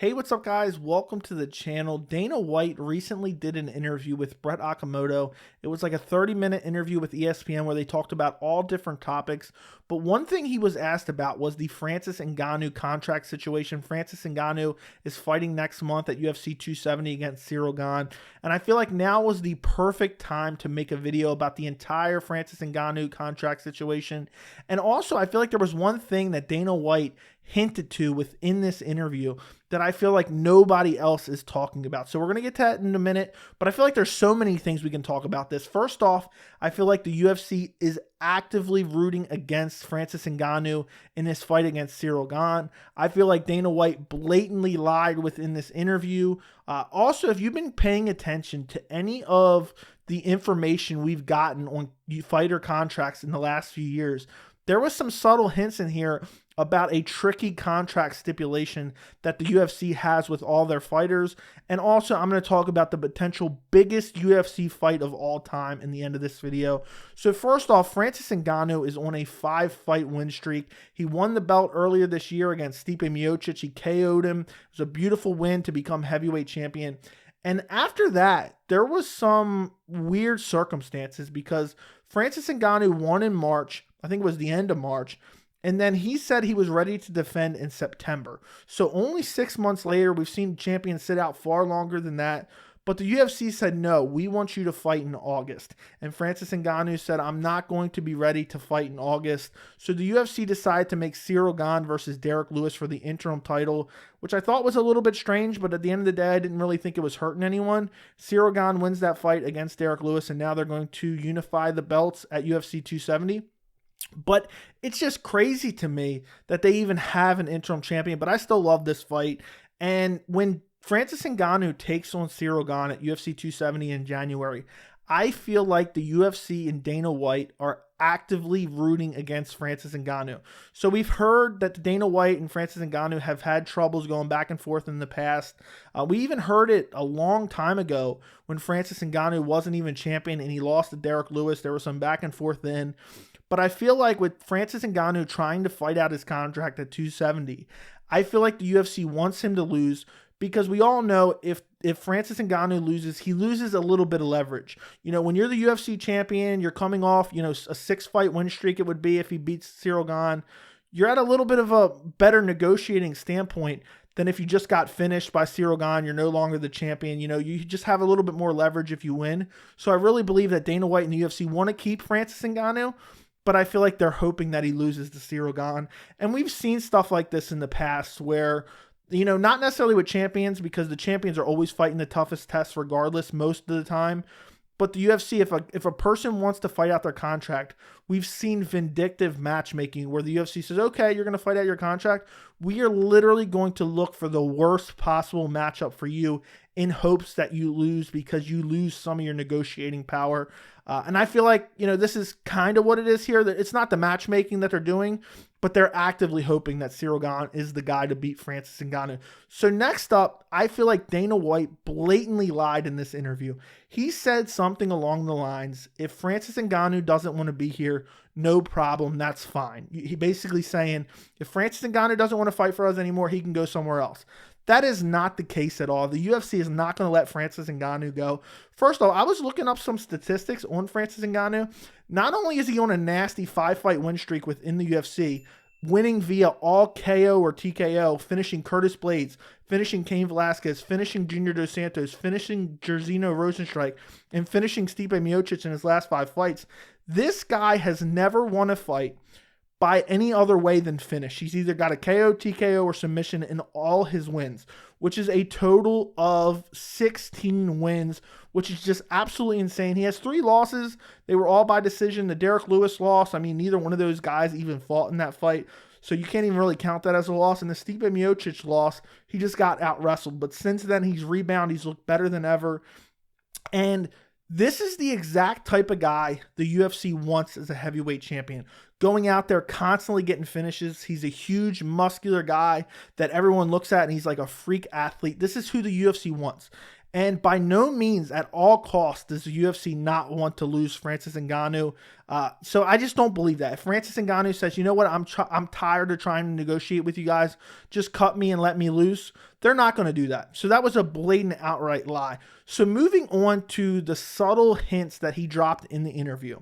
Hey, what's up, guys? Welcome to the channel. Dana White recently did an interview with Brett Okamoto. It was like a 30-minute interview with ESPN where they talked about all different topics. But one thing he was asked about was the Francis Ngannou contract situation. Francis Ngannou is fighting next month at UFC 270 against Ciryl Gane. And I feel like now was the perfect time to make a video about the entire Francis Ngannou contract situation. And also, I feel like there was one thing that Dana White hinted to within this interview that I feel like nobody else is talking about. So we're going to get to that in a minute, but I feel like there's so many things we can talk about this. First off, I feel like the UFC is actively rooting against Francis Ngannou in this fight against Ciryl Gane. I feel like Dana White blatantly lied within this interview. Also, if you've been paying attention to any of the information we've gotten on fighter contracts in the last few years, there was some subtle hints in here about a tricky contract stipulation that the UFC has with all their fighters. And also, I'm going to talk about the potential biggest UFC fight of all time in the end of this video. So first off, Francis Ngannou is on a 5-fight win streak. He won the belt earlier this year against Stipe Miocic. He KO'd him. It was a beautiful win to become heavyweight champion. And after that, there was some weird circumstances because Francis Ngannou won in March. I think it was the end of March. And then he said he was ready to defend in September. So only 6 months later, we've seen champions sit out far longer than that. But the UFC said, no, we want you to fight in August. And Francis Ngannou said, I'm not going to be ready to fight in August. So the UFC decided to make Ciryl Gane versus Derek Lewis for the interim title, which I thought was a little bit strange, but at the end of the day, I didn't really think it was hurting anyone. Ciryl Gane wins that fight against Derek Lewis, and now they're going to unify the belts at UFC 270. But it's just crazy to me that they even have an interim champion, but I still love this fight. And when Francis Ngannou takes on Ciryl Gane at UFC 270 in January, I feel like the UFC and Dana White are actively rooting against Francis Ngannou. So we've heard that Dana White and Francis Ngannou have had troubles going back and forth in the past. We even heard it a long time ago when Francis Ngannou wasn't even champion and he lost to Derek Lewis. There was some back and forth then. But I feel like with Francis Ngannou trying to fight out his contract at 270, I feel like the UFC wants him to lose because we all know if Francis Ngannou loses, he loses a little bit of leverage. You know, when you're the UFC champion, you're coming off, a 6-fight win streak it would be if he beats Ciryl Gane. You're at a little bit of a better negotiating standpoint than if you just got finished by Ciryl Gane. You're no longer the champion. You just have a little bit more leverage if you win. So I really believe that Dana White and the UFC want to keep Francis Ngannou, but I feel like they're hoping that he loses to Ciryl Gane. And we've seen stuff like this in the past where, not necessarily with champions, because the champions are always fighting the toughest tests regardless most of the time. But the UFC, if a person wants to fight out their contract, we've seen vindictive matchmaking where the UFC says, okay, you're going to fight out your contract. We are literally going to look for the worst possible matchup for you in hopes that you lose because you lose some of your negotiating power. And I feel like, this is kind of what it is here. It's not the matchmaking that they're doing, but they're actively hoping that Ciryl Gane is the guy to beat Francis Ngannou. So next up, I feel like Dana White blatantly lied in this interview. He said something along the lines, if Francis Ngannou doesn't want to be here, no problem, that's fine. He basically saying, if Francis Ngannou doesn't want to fight for us anymore, he can go somewhere else. That is not the case at all. The UFC is not going to let Francis Ngannou go. First of all, I was looking up some statistics on Francis Ngannou. Not only is he on a nasty 5-fight win streak within the UFC, winning via all KO or TKO, finishing Curtis Blades, finishing Cain Velasquez, finishing Junior Dos Santos, finishing Jairzinho Rozenstruik, and finishing Stipe Miocic in his last 5 fights. This guy has never won a fight by any other way than finish. He's either got a KO, TKO, or submission in all his wins, which is a total of 16 wins, which is just absolutely insane. He has 3 losses. They were all by decision. The Derek Lewis loss, neither one of those guys even fought in that fight, so you can't even really count that as a loss. And the Stipe Miocic loss, he just got out-wrestled. But since then, he's rebounded. He's looked better than ever. And this is the exact type of guy the UFC wants as a heavyweight champion. Going out there, constantly getting finishes. He's a huge, muscular guy that everyone looks at, and he's like a freak athlete. This is who the UFC wants. And by no means at all costs does the UFC not want to lose Francis Ngannou. So I just don't believe that. If Francis Ngannou says, you know what, I'm tired of trying to negotiate with you guys, just cut me and let me loose, they're not going to do that. So that was a blatant outright lie. So moving on to the subtle hints that he dropped in the interview.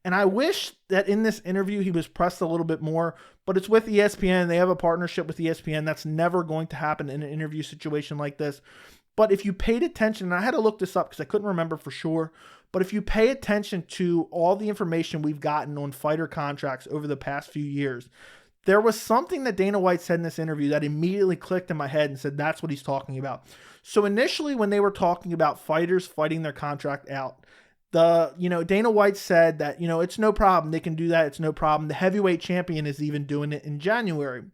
And I wish that in this interview he was pressed a little bit more, but it's with ESPN. They have a partnership with ESPN. That's never going to happen in an interview situation like this. But if you paid attention, and I had to look this up because I couldn't remember for sure, but if you pay attention to all the information we've gotten on fighter contracts over the past few years, there was something that Dana White said in this interview that immediately clicked in my head and said, that's what he's talking about. So initially when they were talking about fighters fighting their contract out, Dana White said that, it's no problem. They can do that. It's no problem. The heavyweight champion is even doing it in January.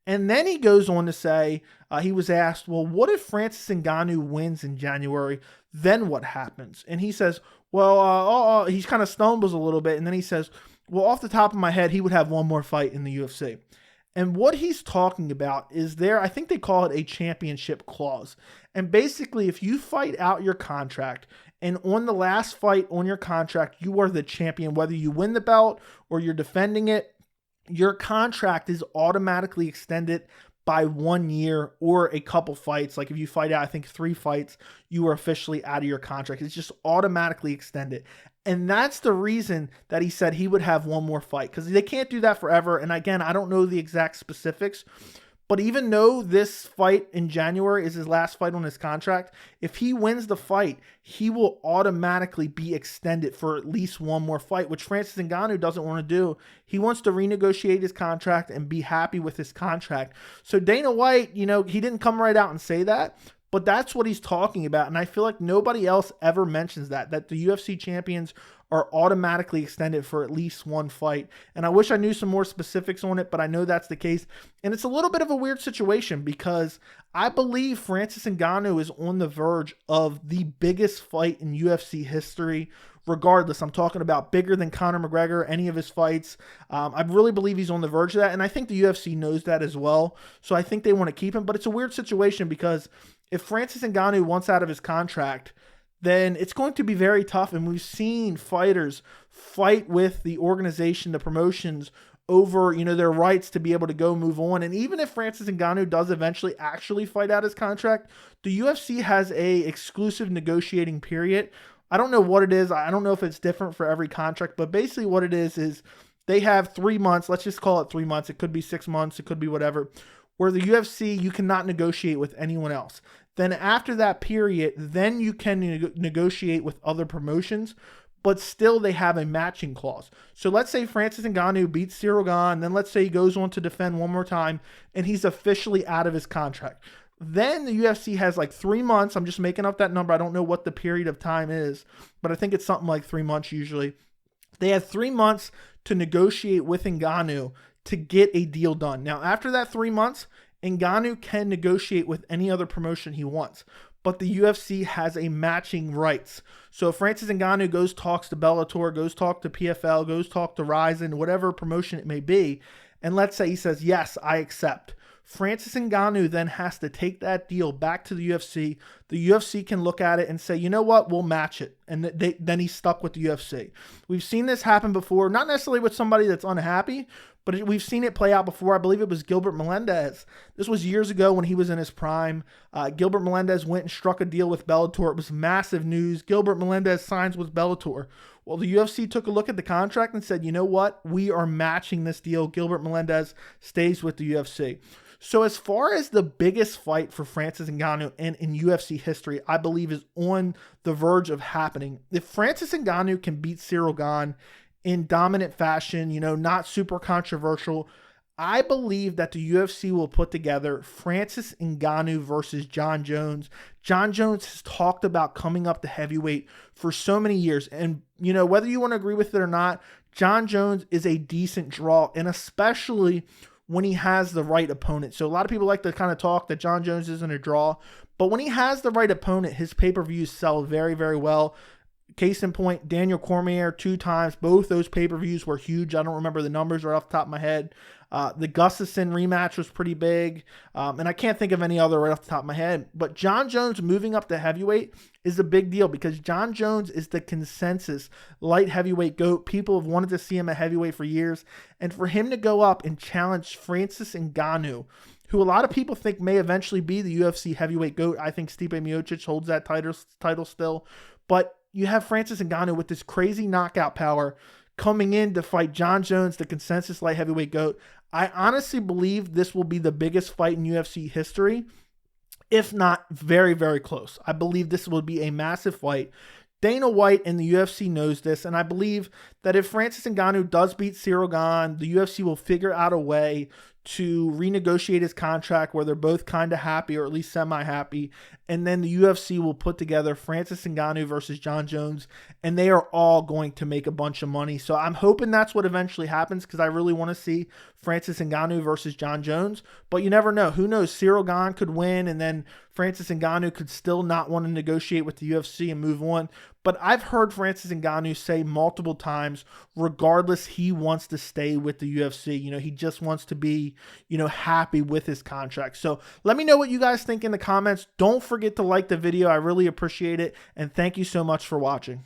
And then he goes on to say, he was asked, well, what if Francis Ngannou wins in January? Then what happens? And he says, well, he kind of stumbles a little bit. And then he says, well, off the top of my head, he would have one more fight in the UFC. And what he's talking about is I think they call it a championship clause. And basically, if you fight out your contract, and on the last fight on your contract, you are the champion, whether you win the belt or you're defending it, your contract is automatically extended by 1 year or a couple fights. Like if you fight out, I think 3 fights, you are officially out of your contract. It's just automatically extended. And that's the reason that he said he would have one more fight, because they can't do that forever. And again, I don't know the exact specifics, but even though this fight in January is his last fight on his contract, if he wins the fight, he will automatically be extended for at least one more fight, which Francis Ngannou doesn't want to do. He wants to renegotiate his contract and be happy with his contract. So Dana White, he didn't come right out and say that, but that's what he's talking about. And I feel like nobody else ever mentions that the UFC champions are automatically extended for at least one fight. And I wish I knew some more specifics on it, but I know that's the case. And it's a little bit of a weird situation because I believe Francis Ngannou is on the verge of the biggest fight in UFC history. Regardless, I'm talking about bigger than Conor McGregor, any of his fights. I really believe he's on the verge of that. And I think the UFC knows that as well. So I think they want to keep him. But it's a weird situation because if Francis Ngannou wants out of his contract, then it's going to be very tough. And we've seen fighters fight with the organization, the promotions, over, their rights to be able to go move on. And even if Francis Ngannou does eventually actually fight out his contract, the UFC has a exclusive negotiating period. I don't know what it is. I don't know if it's different for every contract, but basically what it is they have 3 months. Let's just call it 3 months. It could be 6 months. It could be whatever, where the UFC, you cannot negotiate with anyone else. Then after that period, then you can negotiate with other promotions, but still they have a matching clause. So let's say Francis Ngannou beats Ciryl Gane, then let's say he goes on to defend one more time, and he's officially out of his contract. Then the UFC has like 3 months. I'm just making up that number. I don't know what the period of time is, but I think it's something like 3 months usually. They have 3 months to negotiate with Ngannou to get a deal done. Now, after that 3 months, Ngannou can negotiate with any other promotion he wants, but the UFC has a matching rights. So if Francis Ngannou goes talks to Bellator, goes talk to PFL, goes talk to Rizin, whatever promotion it may be, and let's say he says, yes, I accept, Francis Ngannou then has to take that deal back to the UFC. The UFC can look at it and say, you know what, we'll match it. And then he's stuck with the UFC. We've seen this happen before, not necessarily with somebody that's unhappy, but we've seen it play out before. I believe it was Gilbert Melendez. This was years ago when he was in his prime. Gilbert Melendez went and struck a deal with Bellator. It was massive news. Gilbert Melendez signs with Bellator. Well, the UFC took a look at the contract and said, you know what, we are matching this deal. Gilbert Melendez stays with the UFC. So as far as the biggest fight for Francis Ngannou in UFC history, I believe is on the verge of happening. If Francis Ngannou can beat Ciryl Gane in dominant fashion, not super controversial, I believe that the UFC will put together Francis Ngannou versus John Jones. John Jones has talked about coming up to heavyweight for so many years. And, whether you want to agree with it or not, John Jones is a decent draw, and especially when he has the right opponent. So a lot of people like to kind of talk that John Jones isn't a draw, but when he has the right opponent, his pay-per-views sell very, very well. Case in point, Daniel Cormier 2 times. Both those pay-per-views were huge. I don't remember the numbers right off the top of my head. The Gustafsson rematch was pretty big. And I can't think of any other right off the top of my head. But Jon Jones moving up to heavyweight is a big deal because Jon Jones is the consensus light heavyweight GOAT. People have wanted to see him at heavyweight for years. And for him to go up and challenge Francis Ngannou, who a lot of people think may eventually be the UFC heavyweight GOAT. I think Stipe Miocic holds that title still. But you have Francis Ngannou with this crazy knockout power coming in to fight Jon Jones, the consensus light heavyweight GOAT. I honestly believe this will be the biggest fight in UFC history, if not very, very close. I believe this will be a massive fight. Dana White and the UFC knows this, and I believe that if Francis Ngannou does beat Ciryl Gane, the UFC will figure out a way to renegotiate his contract where they're both kind of happy, or at least semi-happy, and then the UFC will put together Francis Ngannou versus Jon Jones, and they are all going to make a bunch of money. So I'm hoping that's what eventually happens because I really want to see Francis Ngannou versus Jon Jones, but you never know. Who knows? Ciryl Gane could win, and then Francis Ngannou could still not want to negotiate with the UFC and move on. But I've heard Francis Ngannou say multiple times, regardless, he wants to stay with the UFC. You know, he just wants to be, happy with his contract. So let me know what you guys think in the comments. Don't forget to like the video. I really appreciate it. And thank you so much for watching.